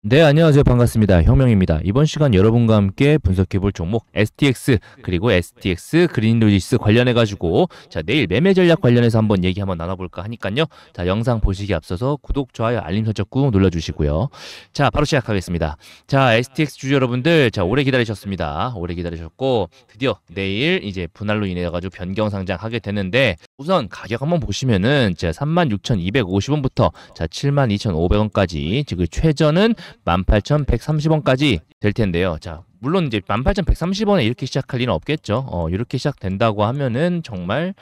네, 안녕하세요. 반갑습니다. 혁명입니다. 이번 시간 여러분과 함께 분석해볼 종목 STX 그리고 STX 그린로지스 관련해가지고 내일 매매 전략 관련해서 한번 얘기 한번 나눠볼까 하니까요. 영상 보시기 앞서서 구독, 좋아요, 알림 설정 꾹 눌러주시고요. 바로 시작하겠습니다. STX 주주 여러분들, 오래 기다리셨습니다. 오래 기다리셨고 드디어 내일 이제 분할로 인해가지고 변경 상장하게 되는데 우선 가격 한번 보시면은 36,250원부터 72,500원까지 지금 최저는 18,130원까지 될 텐데요. 물론 이제 18,130원에 이렇게 시작할 리는 없겠죠. 이렇게 시작된다고 하면은 정말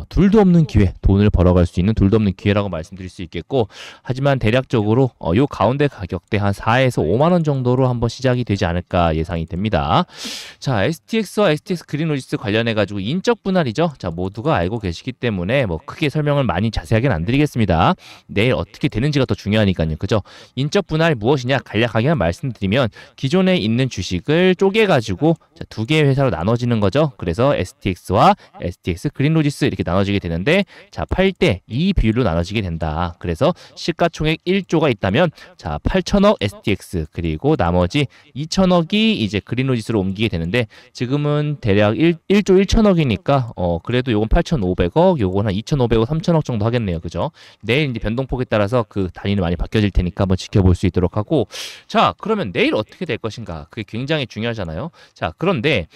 둘도 없는 기회, 돈을 벌어갈 수 있는 둘도 없는 기회라고 말씀드릴 수 있겠고, 하지만 대략적으로 요 가운데 가격대 한 4에서 5만 원 정도로 한번 시작이 되지 않을까 예상이 됩니다. STX와 STX 그린로지스 관련해 가지고 인적 분할이죠. 모두가 알고 계시기 때문에 뭐 크게 설명을 많이 자세하게는 안 드리겠습니다. 내일 어떻게 되는지가 더 중요하니까요. 그죠? 인적 분할 무엇이냐 간략하게만 말씀드리면 기존에 있는 주식을 쪼개 가지고 두 개의 회사로 나눠지는 거죠. 그래서 STX와 STX 그린로지스 이렇게 나눠지게 되는데 8대 2 비율로 나눠지게 된다. 그래서 시가총액 1조가 있다면 8천억 STX 그리고 나머지 2천억이 이제 그린로지스로 옮기게 되는데 지금은 대략 1조 1천억이니까 그래도 요건 8,500억, 요건 한 2,500억, 3천억 정도 하겠네요. 그죠? 내일 이제 변동폭에 따라서 그 단위는 많이 바뀌어질 테니까 한번 지켜볼 수 있도록 하고, 그러면 내일 어떻게 될 것인가? 그게 굉장히 중요하잖아요. 그런데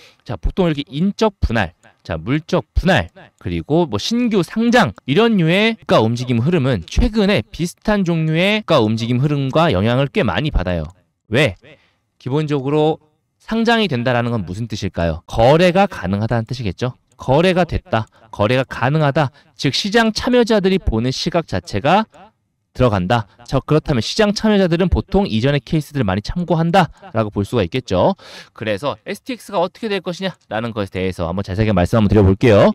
보통 이렇게 인적 분할, 물적 분할, 그리고 뭐 신규 상장 이런 류의 주가 움직임 흐름은 최근에 비슷한 종류의 주가 움직임 흐름과 영향을 꽤 많이 받아요. 왜? 기본적으로 상장이 된다라는 건 무슨 뜻일까요? 거래가 가능하다는 뜻이겠죠. 거래가 됐다, 거래가 가능하다, 즉 시장 참여자들이 보는 시각 자체가 들어간다. 그렇다면 시장 참여자들은 보통 이전의 케이스들을 많이 참고한다라고 볼 수가 있겠죠. 그래서 STX가 어떻게 될 것이냐라는 것에 대해서 한번 자세하게 말씀 한번 드려볼게요.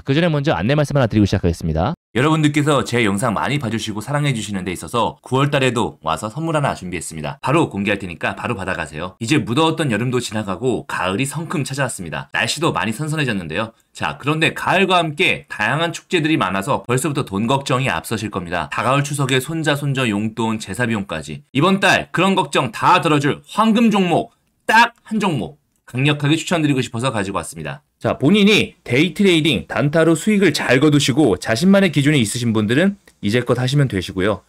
그 전에 먼저 안내 말씀 하나 드리고 시작하겠습니다. 여러분들께서 제 영상 많이 봐주시고 사랑해주시는 데 있어서 9월달에도 와서 선물 하나 준비했습니다. 바로 공개할 테니까 바로 받아가세요. 이제 무더웠던 여름도 지나가고 가을이 성큼 찾아왔습니다. 날씨도 많이 선선해졌는데요. 그런데 가을과 함께 다양한 축제들이 많아서 벌써부터 돈 걱정이 앞서실 겁니다. 다가올 추석에 손자 손녀 용돈 제사 비용까지 이번 달 그런 걱정 다 들어줄 황금 종목 딱 한 종목 강력하게 추천드리고 싶어서 가지고 왔습니다. 본인이 데이 트레이딩, 단타로 수익을 잘 거두시고 자신만의 기준이 있으신 분들은 이제껏 하시면 되시고요.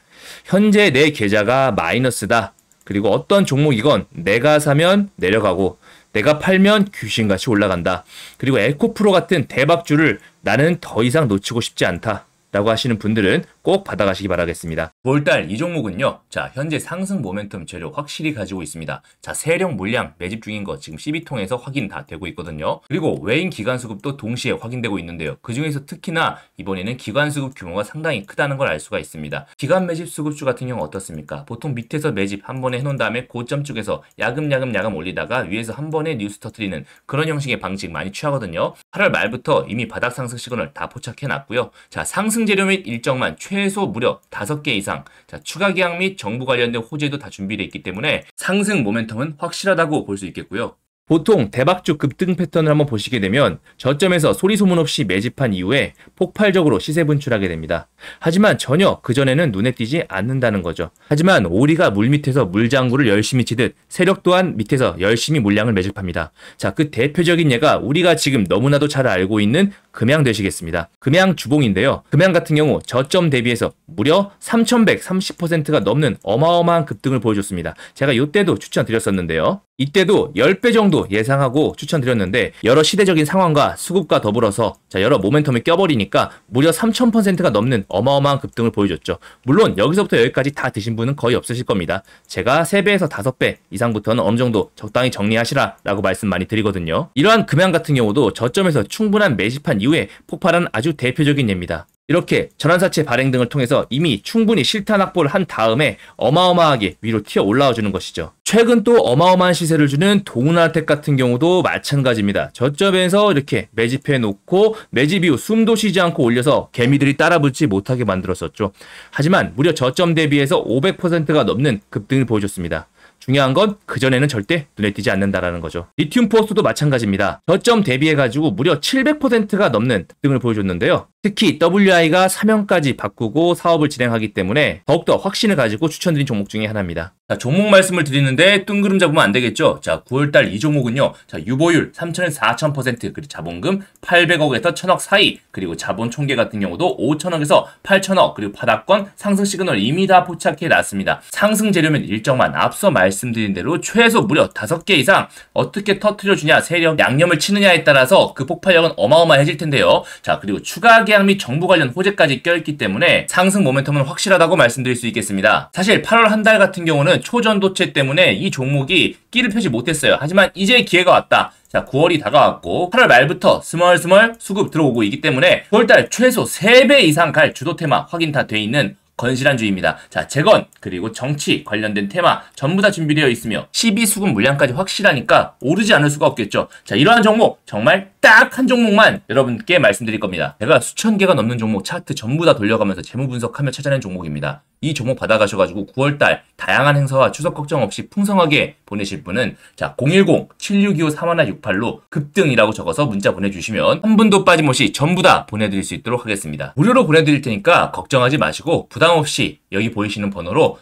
현재 내 계좌가 마이너스다. 그리고 어떤 종목이건 내가 사면 내려가고 내가 팔면 귀신같이 올라간다. 그리고 에코프로 같은 대박주를 나는 더 이상 놓치고 싶지 않다 라고 하시는 분들은 꼭 받아가시기 바라겠습니다. 9월달 이 종목은요, 현재 상승 모멘텀 재료 확실히 가지고 있습니다. 세력 물량 매집 중인 거 지금 CB통에서 확인 다 되고 있거든요. 그리고 외인 기관수급도 동시에 확인되고 있는데요. 그 중에서 특히나 이번에는 기관수급 규모가 상당히 크다는 걸 알 수가 있습니다. 기관 매집 수급주 같은 경우 어떻습니까? 보통 밑에서 매집 한 번에 해놓은 다음에 고점 쪽에서 야금야금 올리다가 위에서 한 번에 뉴스 터트리는 그런 형식의 방식 많이 취하거든요. 8월 말부터 이미 바닥 상승 시그널 다 포착해놨고요. 상승 재료 및 일정만 최소 무려 5개 이상, 추가 계약 및 정부 관련된 호재도 다 준비되어 있기 때문에 상승 모멘텀은 확실하다고 볼 수 있겠고요. 보통 대박주 급등 패턴을 한번 보시게 되면 저점에서 소리 소문 없이 매집한 이후에 폭발적으로 시세 분출하게 됩니다. 하지만 전혀 그전에는 눈에 띄지 않는다는 거죠. 하지만 오리가 물 밑에서 물장구를 열심히 치듯 세력 또한 밑에서 열심히 물량을 매집합니다. 그 대표적인 예가 우리가 지금 너무나도 잘 알고 있는 금양 되시겠습니다. 금양 주봉인데요. 금양 같은 경우 저점 대비해서 무려 3,130%가 넘는 어마어마한 급등을 보여줬습니다. 제가 이때도 추천드렸었는데요. 이때도 10배 정도 예상하고 추천드렸는데 여러 시대적인 상황과 수급과 더불어서 여러 모멘텀이 껴버리니까 무려 3,000%가 넘는 어마어마한 급등을 보여줬죠. 물론 여기서부터 여기까지 다 드신 분은 거의 없으실 겁니다. 제가 3배에서 5배 이상부터는 어느 정도 적당히 정리하시라 라고 말씀 많이 드리거든요. 이러한 금양 같은 경우도 저점에서 충분한 매집한 이후에 폭발한 아주 대표적인 예입니다. 이렇게 전환사채 발행 등을 통해서 이미 충분히 실탄 확보를 한 다음에 어마어마하게 위로 튀어 올라와 주는 것이죠. 최근 또 어마어마한 시세를 주는 동은알텍 같은 경우도 마찬가지입니다. 저점에서 이렇게 매집해 놓고 매집 이후 숨도 쉬지 않고 올려서 개미들이 따라붙지 못하게 만들었었죠. 하지만 무려 저점 대비해서 500%가 넘는 급등을 보여줬습니다. 중요한 건 그전에는 절대 눈에 띄지 않는다라는 거죠. 리튬 포스도 마찬가지입니다. 저점 대비해가지고 무려 700%가 넘는 등을 보여줬는데요. 특히 WI가 사명까지 바꾸고 사업을 진행하기 때문에 더욱더 확신을 가지고 추천드린 종목 중에 하나입니다. 자, 종목 말씀을 드리는데 뜬구름 잡으면 안 되겠죠? 자, 9월달 이 종목은요. 자, 유보율 3,000에서 4,000%, 그리고 자본금 800억에서 1,000억 사이, 그리고 자본 총계 같은 경우도 5,000억에서 8,000억, 그리고 바닥권 상승 시그널 이미 다 포착해 놨습니다. 상승 재료면 일정만 앞서 말씀드린 대로 최소 무려 5개 이상 어떻게 터트려주냐, 세력 양념을 치느냐에 따라서 그 폭발력은 어마어마해질 텐데요. 자, 그리고 추가 계약 및 정부 관련 호재까지 껴있기 때문에 상승 모멘텀은 확실하다고 말씀드릴 수 있겠습니다. 사실 8월 한 달 같은 경우는 초전도체 때문에 이 종목이 끼를 펴지 못했어요. 하지만 이제 기회가 왔다. 자, 9월이 다가왔고 8월 말부터 스멀스멀 수급 들어오고 있기 때문에 9월달 최소 3배 이상 갈 주도 테마 확인 다 돼 있는 건실한 주입니다. 자, 재건 그리고 정치 관련된 테마 전부 다 준비되어 있으며 12수급 물량까지 확실하니까 오르지 않을 수가 없겠죠. 자, 이러한 종목 정말 딱 한 종목만 여러분께 말씀드릴 겁니다. 제가 수천 개가 넘는 종목 차트 전부 다 돌려가면서 재무 분석하며 찾아낸 종목입니다. 이 종목 받아가셔가지고 9월달 다양한 행사와 추석 걱정 없이 풍성하게 보내실 분은 자, 010-7625-3168로 급등이라고 적어서 문자 보내주시면 한 분도 빠짐없이 전부 다 보내드릴 수 있도록 하겠습니다. 무료로 보내드릴 테니까 걱정하지 마시고 부담 없이 여기 보이시는 번호로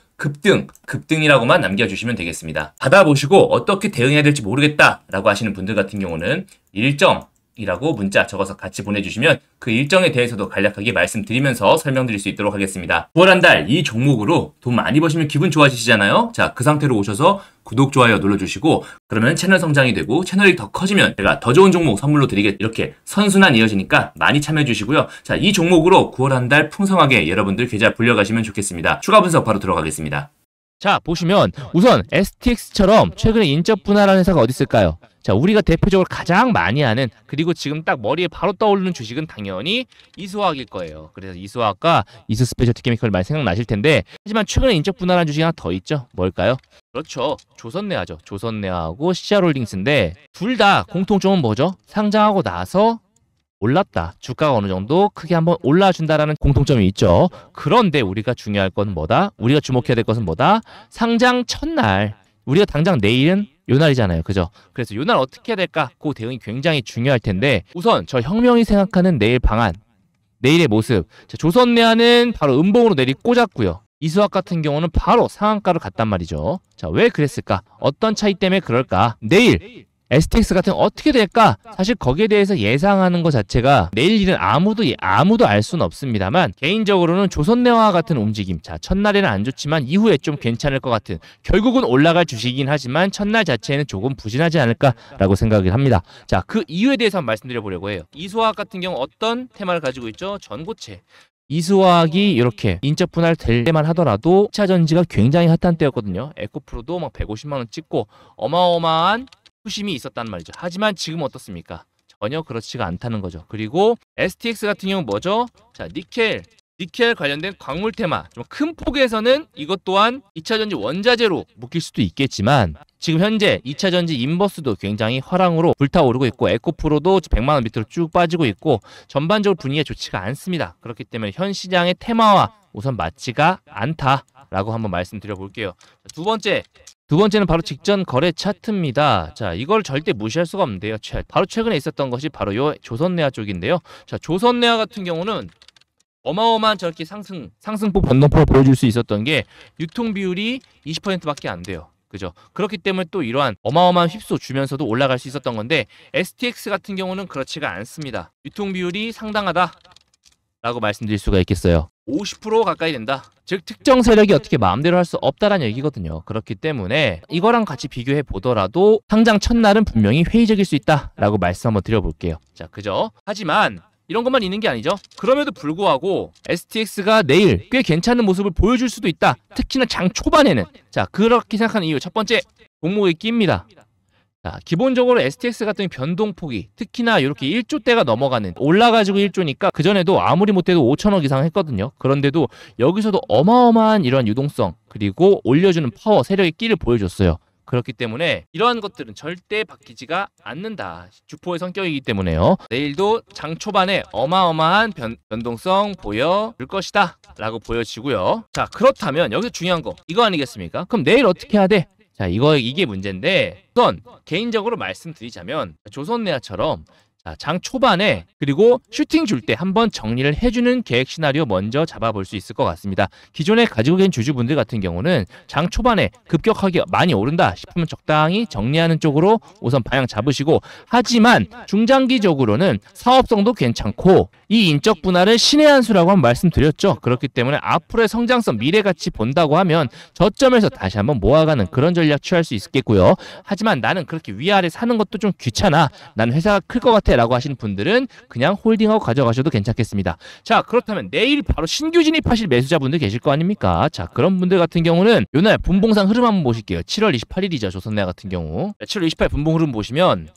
급등이라고만 남겨주시면 되겠습니다. 받아보시고 어떻게 대응해야 될지 모르겠다라고 하시는 분들 같은 경우는 일정이라고 문자 적어서 같이 보내주시면 그 일정에 대해서도 간략하게 말씀드리면서 설명드릴 수 있도록 하겠습니다. 9월 한 달 이 종목으로 돈 많이 버시면 기분 좋아지시잖아요. 자, 그 상태로 오셔서 구독, 좋아요 눌러주시고 그러면 채널 성장이 되고 채널이 더 커지면 제가 더 좋은 종목 선물로 드리겠 이렇게 선순환 이어지니까 많이 참여해 주시고요. 자, 이 종목으로 9월 한 달 풍성하게 여러분들 계좌 불려가시면 좋겠습니다. 추가 분석 바로 들어가겠습니다. 자, 보시면 우선 STX처럼 최근에 인적 분할한 회사가 어디 있을까요? 자, 우리가 대표적으로 가장 많이 하는, 그리고 지금 딱 머리에 바로 떠오르는 주식은 당연히 이수화학일 거예요. 그래서 이수화학과 이수스페셜티 케미컬 많이 생각나실 텐데, 하지만 최근에 인적 분할한 주식이 하나 더 있죠. 뭘까요? 그렇죠. 조선내화죠. 조선내화하고 CR홀딩스인데 둘 다 공통점은 뭐죠? 상장하고 나서 올랐다. 주가가 어느 정도 크게 한번 올라준다라는 공통점이 있죠. 그런데 우리가 중요할 건 뭐다? 우리가 주목해야 될 것은 뭐다? 상장 첫날. 우리가 당장 내일은 요날이잖아요. 그죠? 그래서 요날 어떻게 해야 될까? 그 대응이 굉장히 중요할 텐데 우선 저 혁명이 생각하는 내일 방안, 내일의 모습. 자, 조선내화는 바로 음봉으로 내리 꽂았고요. 이수학 같은 경우는 바로 상한가로 갔단 말이죠. 자, 왜 그랬을까? 어떤 차이 때문에 그럴까? 내일 STX 같은 어떻게 될까? 사실 거기에 대해서 예상하는 것 자체가 내일 일은 아무도 알 수는 없습니다만 개인적으로는 조선내화 같은 움직임, 자, 첫날에는 안 좋지만 이후에 좀 괜찮을 것 같은, 결국은 올라갈 주식이긴 하지만 첫날 자체에는 조금 부진하지 않을까라고 생각을 합니다. 자, 그 이유에 대해서 한번 말씀드려 보려고 해요. 이수학 같은 경우 어떤 테마를 가지고 있죠? 전고체. 이수화학이 이렇게 인적 분할 될 때만 하더라도 2차 전지가 굉장히 핫한 때였거든요. 에코프로도 막 150만 원 찍고 어마어마한 수심이 있었단 말이죠. 하지만 지금 어떻습니까? 전혀 그렇지가 않다는 거죠. 그리고 STX 같은 경우는 뭐죠? 자, 니켈 관련된 광물 테마. 좀 큰 폭에서는 이것 또한 2차 전지 원자재로 묶일 수도 있겠지만 지금 현재 2차 전지 인버스도 굉장히 화랑으로 불타오르고 있고 에코프로도 100만 원 밑으로 쭉 빠지고 있고 전반적으로 분위기가 좋지가 않습니다. 그렇기 때문에 현 시장의 테마와 우선 맞지가 않다라고 한번 말씀드려 볼게요. 두 번째는 바로 직전 거래 차트입니다. 자, 이걸 절대 무시할 수가 없는데요. 바로 최근에 있었던 것이 바로 요 조선내화 쪽인데요. 자, 조선내화 같은 경우는 어마어마한 저렇게 상승폭 변동폭을 보여줄 수 있었던 게 유통 비율이 20%밖에 안 돼요. 그죠? 그렇기 때문에 또 이러한 어마어마한 휩소 주면서도 올라갈 수 있었던 건데 STX 같은 경우는 그렇지가 않습니다. 유통 비율이 상당하다라고 말씀드릴 수가 있겠어요. 50% 가까이 된다. 즉 특정 세력이 어떻게 마음대로 할 수 없다라는 얘기거든요. 그렇기 때문에 이거랑 같이 비교해 보더라도 상장 첫날은 분명히 회의적일 수 있다라고 말씀 한번 드려볼게요. 자, 그죠? 하지만 이런 것만 있는 게 아니죠. 그럼에도 불구하고 STX가 내일 꽤 괜찮은 모습을 보여줄 수도 있다. 특히나 장 초반에는. 자, 그렇게 생각하는 이유 첫 번째, 종목의 끼입니다. 자, 기본적으로 STX 같은 변동폭이 특히나 이렇게 1조대가 넘어가는, 올라가지고 1조니까 그전에도 아무리 못해도 5천억 이상 했거든요. 그런데도 여기서도 어마어마한 이런 유동성 그리고 올려주는 파워, 세력의 끼를 보여줬어요. 그렇기 때문에 이러한 것들은 절대 바뀌지가 않는다. 주포의 성격이기 때문에요. 내일도 장 초반에 어마어마한 변동성 보여줄 것이다 라고 보여지고요. 자, 그렇다면 여기서 중요한 거 이거 아니겠습니까? 그럼 내일 어떻게 해야 돼? 자, 이게 문제인데 우선 개인적으로 말씀드리자면 조선내화처럼 자, 장 초반에 그리고 슈팅 줄 때 한번 정리를 해주는 계획 시나리오 먼저 잡아볼 수 있을 것 같습니다. 기존에 가지고 계신 주주분들 같은 경우는 장 초반에 급격하게 많이 오른다 싶으면 적당히 정리하는 쪽으로 우선 방향 잡으시고, 하지만 중장기적으로는 사업성도 괜찮고 이 인적 분할은 신의 한 수라고 한번 말씀드렸죠. 그렇기 때문에 앞으로의 성장성 미래같이 본다고 하면 저점에서 다시 한번 모아가는 그런 전략 취할 수 있겠고요. 하지만 나는 그렇게 위아래 사는 것도 좀 귀찮아, 나는 회사가 클 것 같아 라고 하시는 분들은 그냥 홀딩하고 가져가셔도 괜찮겠습니다. 자, 그렇다면 내일 바로 신규 진입하실 매수자분들 계실 거 아닙니까? 자, 그런 분들 같은 경우는 요날 분봉상 흐름 한번 보실게요. 7월 28일이죠. 조선내화 같은 경우 7월 28일 분봉 흐름 보시면,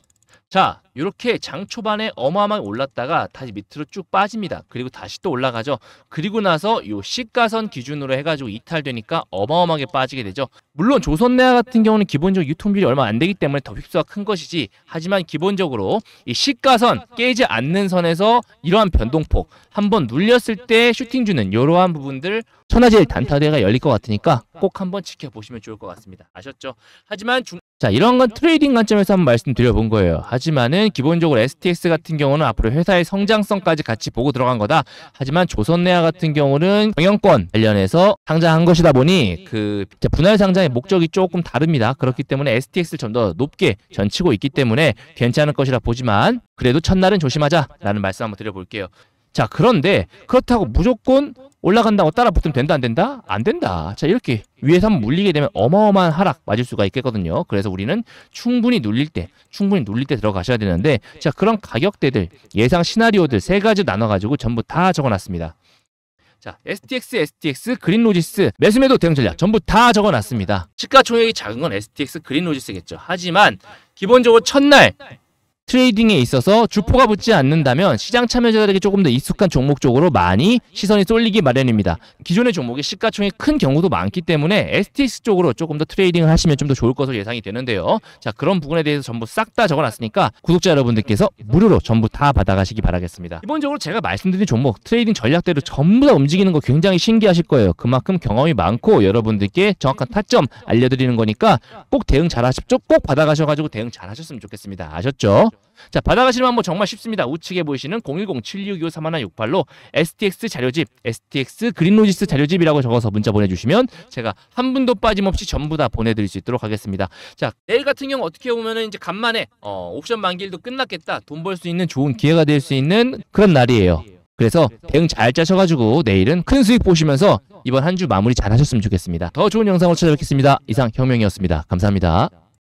자, 이렇게 장 초반에 어마어마하게 올랐다가 다시 밑으로 쭉 빠집니다. 그리고 다시 또 올라가죠. 그리고 나서 요 시가선 기준으로 해가지고 이탈되니까 어마어마하게 빠지게 되죠. 물론 조선내화 같은 경우는 기본적으로 유통비율이 얼마 안 되기 때문에 더 휩수가 큰 것이지, 하지만 기본적으로 이 시가선 깨지 않는 선에서 이러한 변동폭 한번 눌렸을 때 슈팅 주는 이러한 부분들 천하제일 단타대회가 열릴 것 같으니까 꼭 한번 지켜보시면 좋을 것 같습니다. 아셨죠? 하지만 자, 이런 건 트레이딩 관점에서 한번 말씀드려본 거예요. 하지만은 기본적으로 STX 같은 경우는 앞으로 회사의 성장성까지 같이 보고 들어간 거다. 하지만 조선내화 같은 경우는 경영권 관련해서 상장한 것이다 보니 그 분할 상장의 목적이 조금 다릅니다. 그렇기 때문에 STX를 좀 더 높게 전치고 있기 때문에 괜찮을 것이라 보지만 그래도 첫날은 조심하자라는 말씀 한번 드려볼게요. 자, 그런데 그렇다고 무조건 올라간다고 따라 붙으면 된다 안 된다? 안 된다. 자, 이렇게 위에서 한번 물리게 되면 어마어마한 하락 맞을 수가 있겠거든요. 그래서 우리는 충분히 눌릴 때 들어가셔야 되는데, 자, 그런 가격대들 예상 시나리오들 세 가지 나눠가지고 전부 다 적어놨습니다. 자, STX, 그린로지스, 매수매도 대응 전략 전부 다 적어놨습니다. 시가총액이 작은 건 STX, 그린로지스겠죠. 하지만 기본적으로 첫날 트레이딩에 있어서 주포가 붙지 않는다면 시장 참여자들에게 조금 더 익숙한 종목 쪽으로 많이 시선이 쏠리기 마련입니다. 기존의 종목의 시가총액이 큰 경우도 많기 때문에 STX 쪽으로 조금 더 트레이딩을 하시면 좀 더 좋을 것으로 예상이 되는데요. 자, 그런 부분에 대해서 전부 싹 다 적어놨으니까 구독자 여러분들께서 무료로 전부 다 받아가시기 바라겠습니다. 기본적으로 제가 말씀드린 종목 트레이딩 전략대로 전부 다 움직이는 거 굉장히 신기하실 거예요. 그만큼 경험이 많고 여러분들께 정확한 타점 알려드리는 거니까 꼭 대응 잘 하십시오. 꼭 받아가셔가지고 대응 잘 하셨으면 좋겠습니다. 아셨죠? 자, 받아가시는 방법 정말 쉽습니다. 우측에 보이시는 010-7625-3168로 STX 자료집, STX 그린로지스 자료집이라고 적어서 문자 보내주시면 제가 한 분도 빠짐없이 전부 다 보내드릴 수 있도록 하겠습니다. 자, 내일 같은 경우 어떻게 보면은 이제 간만에 옵션 만기일도 끝났겠다, 돈 벌 수 있는 좋은 기회가 될 수 있는 그런 날이에요. 그래서 대응 잘 짜셔가지고 내일은 큰 수익 보시면서 이번 한 주 마무리 잘 하셨으면 좋겠습니다. 더 좋은 영상으로 찾아뵙겠습니다. 이상 혁명이었습니다. 감사합니다.